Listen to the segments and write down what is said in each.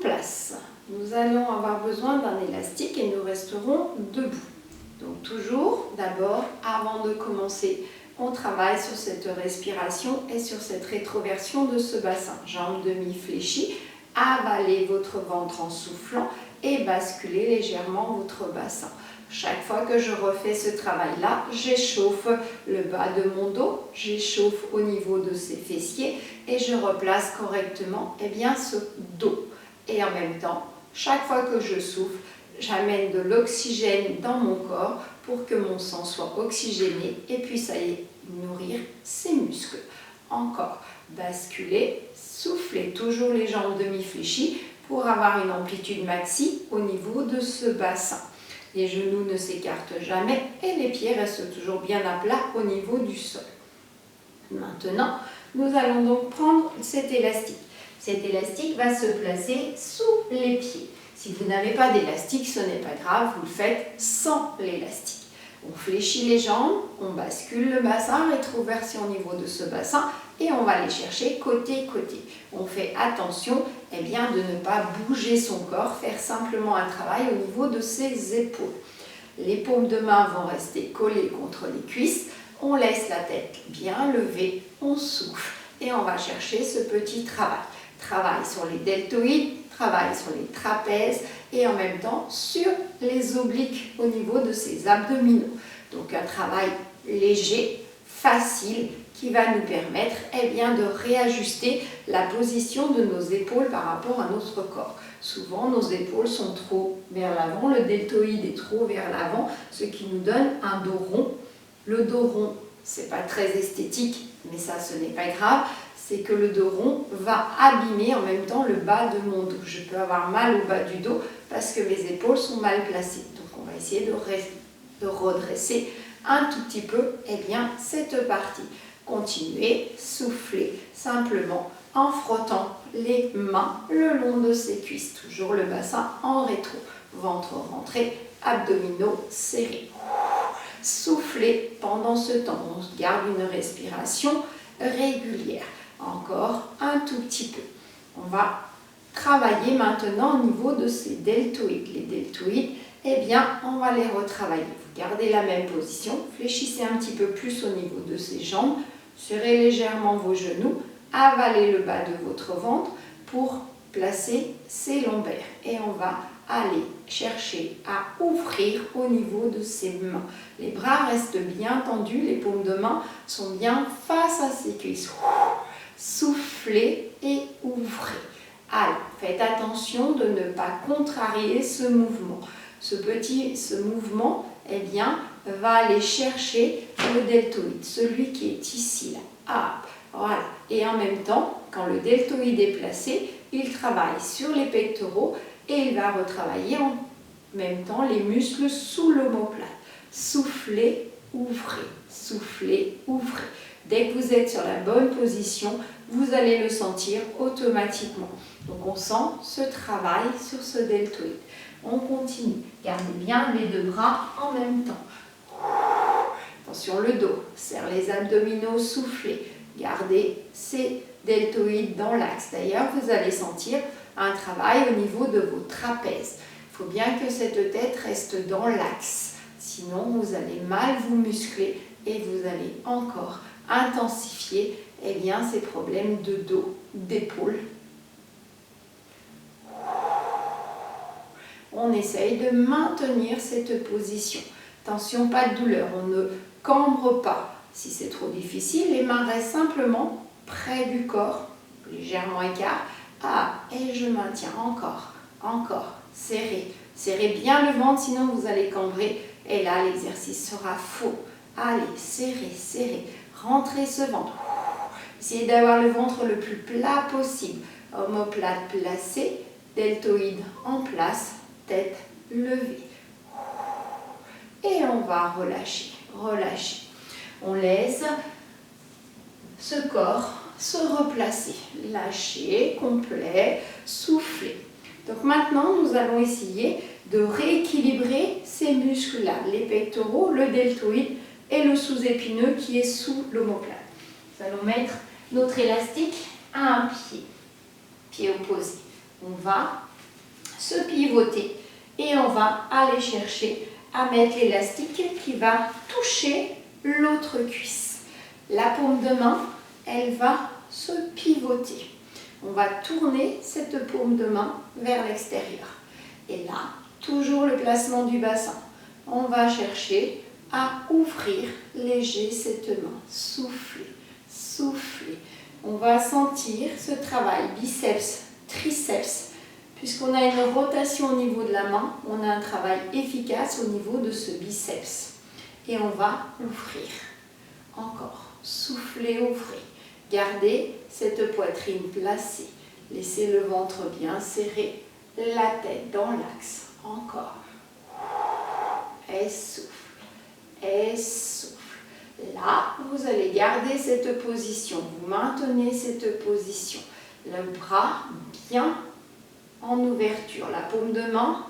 place. Nous allons avoir besoin d'un élastique et nous resterons debout. Donc toujours, d'abord, avant de commencer, on travaille sur cette respiration et sur cette rétroversion de ce bassin. Jambes demi-fléchies, avalez votre ventre en soufflant et basculez légèrement votre bassin. Chaque fois que je refais ce travail-là, j'échauffe le bas de mon dos, j'échauffe au niveau de ses fessiers et je replace correctement ce dos. Et en même temps, chaque fois que je souffle, j'amène de l'oxygène dans mon corps pour que mon sang soit oxygéné et puisse aller nourrir ses muscles. Encore, basculez, soufflez toujours les jambes demi-fléchies pour avoir une amplitude maxi au niveau de ce bassin. Les genoux ne s'écartent jamais et les pieds restent toujours bien à plat au niveau du sol. Maintenant, nous allons donc prendre cet élastique. Cet élastique va se placer sous les pieds. Si vous n'avez pas d'élastique, ce n'est pas grave, vous le faites sans l'élastique. On fléchit les jambes, on bascule le bassin, rétroversion au niveau de ce bassin et on va les chercher côté-côté. On fait attention de ne pas bouger son corps, faire simplement un travail au niveau de ses épaules. Les paumes de main vont rester collées contre les cuisses, on laisse la tête bien levée, on souffle et on va chercher ce petit travail. Travail sur les deltoïdes, travail sur les trapèzes et en même temps sur les obliques au niveau de ses abdominaux. Donc un travail léger, facile, qui va nous permettre de réajuster la position de nos épaules par rapport à notre corps. Souvent, nos épaules sont trop vers l'avant, le deltoïde est trop vers l'avant, ce qui nous donne un dos rond. Le dos rond, c'est pas très esthétique, mais ça, ce n'est pas grave. C'est que le dos rond va abîmer en même temps le bas de mon dos. Je peux avoir mal au bas du dos parce que mes épaules sont mal placées. Donc on va essayer de redresser un tout petit peu cette partie. Continuez, soufflez simplement en frottant les mains le long de ses cuisses. Toujours le bassin en rétro. Ventre rentré, abdominaux serrés. Soufflez pendant ce temps. On garde une respiration régulière. Encore un tout petit peu. On va travailler maintenant au niveau de ces deltoïdes. Les deltoïdes, on va les retravailler. Vous gardez la même position, fléchissez un petit peu plus au niveau de ces jambes, serrez légèrement vos genoux, avalez le bas de votre ventre pour placer ces lombaires. Et on va aller chercher à ouvrir au niveau de ses mains. Les bras restent bien tendus, les paumes de main sont bien face à ses cuisses. Soufflez et ouvrez. Alors, faites attention de ne pas contrarier ce mouvement. Ce mouvement, va aller chercher le deltoïde, celui qui est ici, là. Ah, voilà. Et en même temps, quand le deltoïde est placé, il travaille sur les pectoraux et il va retravailler en même temps les muscles sous l'omoplate. Soufflez, ouvrez. Soufflez, ouvrez. Dès que vous êtes sur la bonne position, vous allez le sentir automatiquement. Donc on sent ce travail sur ce deltoïde. On continue. Gardez bien les deux bras en même temps. Attention le dos. Serre les abdominaux, soufflez. Gardez ces deltoïdes dans l'axe. D'ailleurs, vous allez sentir un travail au niveau de vos trapèzes. Il faut bien que cette tête reste dans l'axe. Sinon, vous allez mal vous muscler et vous allez encore intensifier ces problèmes de dos, d'épaule. On essaye de maintenir cette position. Attention, pas de douleur, on ne cambre pas. Si c'est trop difficile, les mains restent simplement près du corps, légèrement écart. Et je maintiens encore, serrez. Serrez bien le ventre, sinon vous allez cambrer. Et là, l'exercice sera faux. Allez, serrez. Rentrez ce ventre. Essayez d'avoir le ventre le plus plat possible. Omoplate placée, deltoïde en place, tête levée. Et on va relâcher. On laisse ce corps se replacer. Lâcher, complet, souffler. Donc maintenant, nous allons essayer de rééquilibrer ces muscles-là, les pectoraux, le deltoïde et le sous-épineux qui est sous l'omoplate. Nous allons mettre notre élastique à un pied opposé. On va se pivoter et on va aller chercher à mettre l'élastique qui va toucher l'autre cuisse. La paume de main, elle va se pivoter. On va tourner cette paume de main vers l'extérieur. Et là, toujours le placement du bassin. On va chercher à ouvrir léger cette main. Souffler, souffler. On va sentir ce travail biceps, triceps. Puisqu'on a une rotation au niveau de la main, on a un travail efficace au niveau de ce biceps. Et on va ouvrir. Encore. Souffler, ouvrir. Gardez cette poitrine placée. Laissez le ventre bien serré. La tête dans l'axe. Encore. Et souffle. Et souffle. Là, vous allez garder cette position. Vous maintenez cette position. Le bras bien en ouverture. La paume de main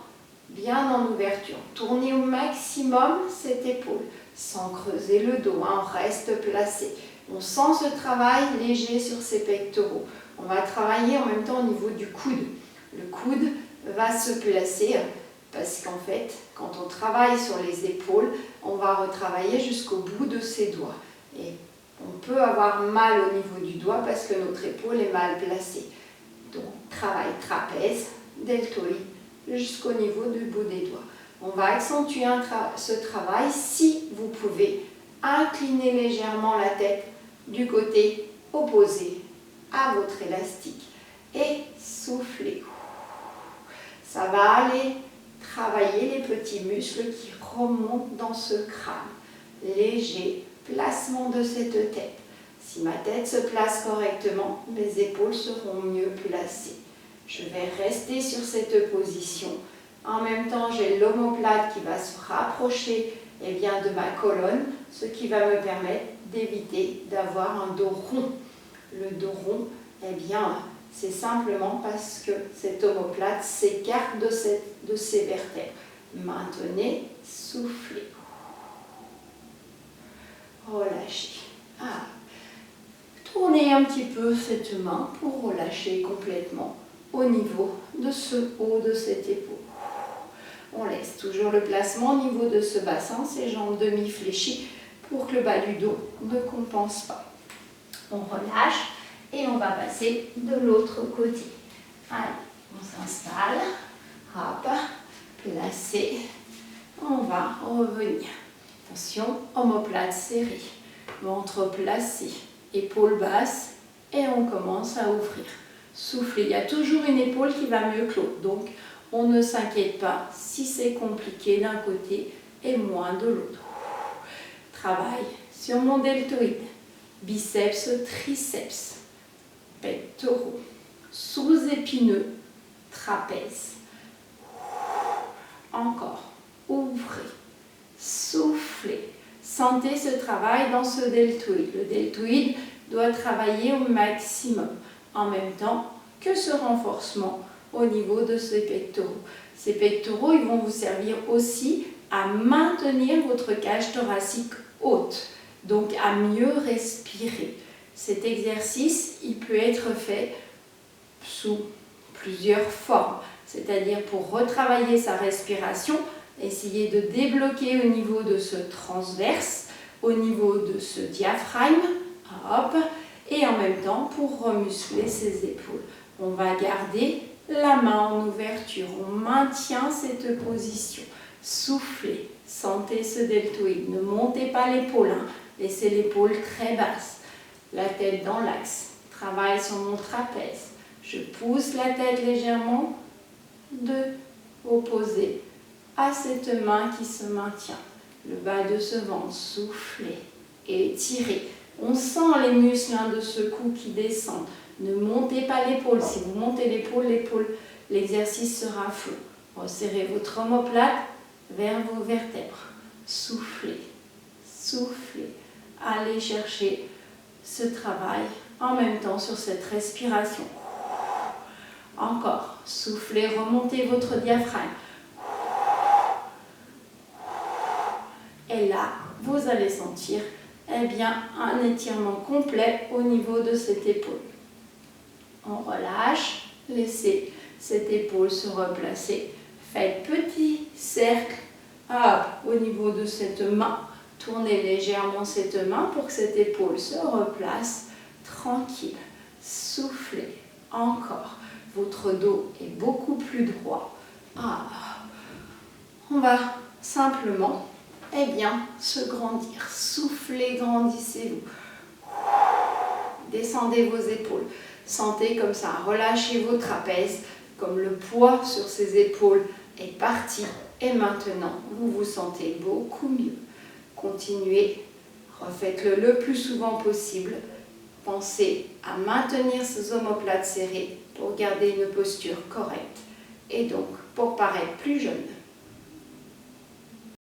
bien en ouverture. Tournez au maximum cette épaule sans creuser le dos. On reste placé. On sent ce travail léger sur ses pectoraux. On va travailler en même temps au niveau du coude. Le coude va se placer parce qu'en fait, quand on travaille sur les épaules, on va retravailler jusqu'au bout de ses doigts. Et on peut avoir mal au niveau du doigt parce que notre épaule est mal placée. Donc, travail trapèze, deltoïde, jusqu'au niveau du bout des doigts. On va accentuer ce travail si vous pouvez incliner légèrement la tête du côté opposé à votre élastique et souffler. Ça va aller travailler les petits muscles qui remontent dans ce crâne. Léger placement de cette tête. Si ma tête se place correctement, mes épaules seront mieux placées. Je vais rester sur cette position. En même temps, j'ai l'omoplate qui va se rapprocher de ma colonne, ce qui va me permettre d'éviter d'avoir un dos rond. Le dos rond, c'est simplement parce que cette omoplate s'écarte de ces vertèbres. Maintenez, soufflez. Relâchez. Tournez un petit peu cette main pour relâcher complètement au niveau de ce haut de cette épaule. On laisse toujours le placement au niveau de ce bassin, ses jambes demi-fléchies pour que le bas du dos ne compense pas. On relâche et on va passer de l'autre côté. Allez, on s'installe, hop, placé, on va revenir. Attention, omoplate serrée, ventre placé, épaules basses et on commence à ouvrir. Soufflez, il y a toujours une épaule qui va mieux que l'autre, donc on ne s'inquiète pas si c'est compliqué d'un côté et moins de l'autre. Travail sur mon deltoïde, biceps, triceps, pectoraux, sous-épineux, trapèze. Encore, ouvrez, soufflez. Sentez ce travail dans ce deltoïde. Le deltoïde doit travailler au maximum, en même temps que ce renforcement au niveau de ces pectoraux. Ces pectoraux, ils vont vous servir aussi à maintenir votre cage thoracique haute, donc à mieux respirer. Cet exercice, il peut être fait sous plusieurs formes, c'est-à-dire pour retravailler sa respiration, essayer de débloquer au niveau de ce transverse, au niveau de ce diaphragme, hop, et en même temps pour remuscler ses épaules. On va garder la main en ouverture, on maintient cette position. Soufflez, sentez ce deltoïde, ne montez pas l'épaule, laissez l'épaule très basse. La tête dans l'axe, travaille sur mon trapèze. Je pousse la tête légèrement opposée à cette main qui se maintient. Le bas de ce ventre, soufflez, étirez. On sent les muscles de ce cou qui descendent. Ne montez pas l'épaule. Si vous montez l'épaule, l'exercice sera flou. Resserrez votre omoplate vers vos vertèbres. Soufflez, soufflez. Allez chercher ce travail en même temps sur cette respiration. Encore, soufflez, remontez votre diaphragme. Et là, vous allez sentir un étirement complet au niveau de cette épaule. On relâche, laissez cette épaule se replacer. Faites petit cercle au niveau de cette main. Tournez légèrement cette main pour que cette épaule se replace. Tranquille. Soufflez. Encore. Votre dos est beaucoup plus droit. On va simplement se grandir. Soufflez, grandissez-vous. Descendez vos épaules. Sentez comme ça, relâchez vos trapèzes, comme le poids sur ces épaules est parti. Et maintenant, vous vous sentez beaucoup mieux. Continuez, refaites-le le plus souvent possible. Pensez à maintenir ces omoplates serrées pour garder une posture correcte et donc pour paraître plus jeune.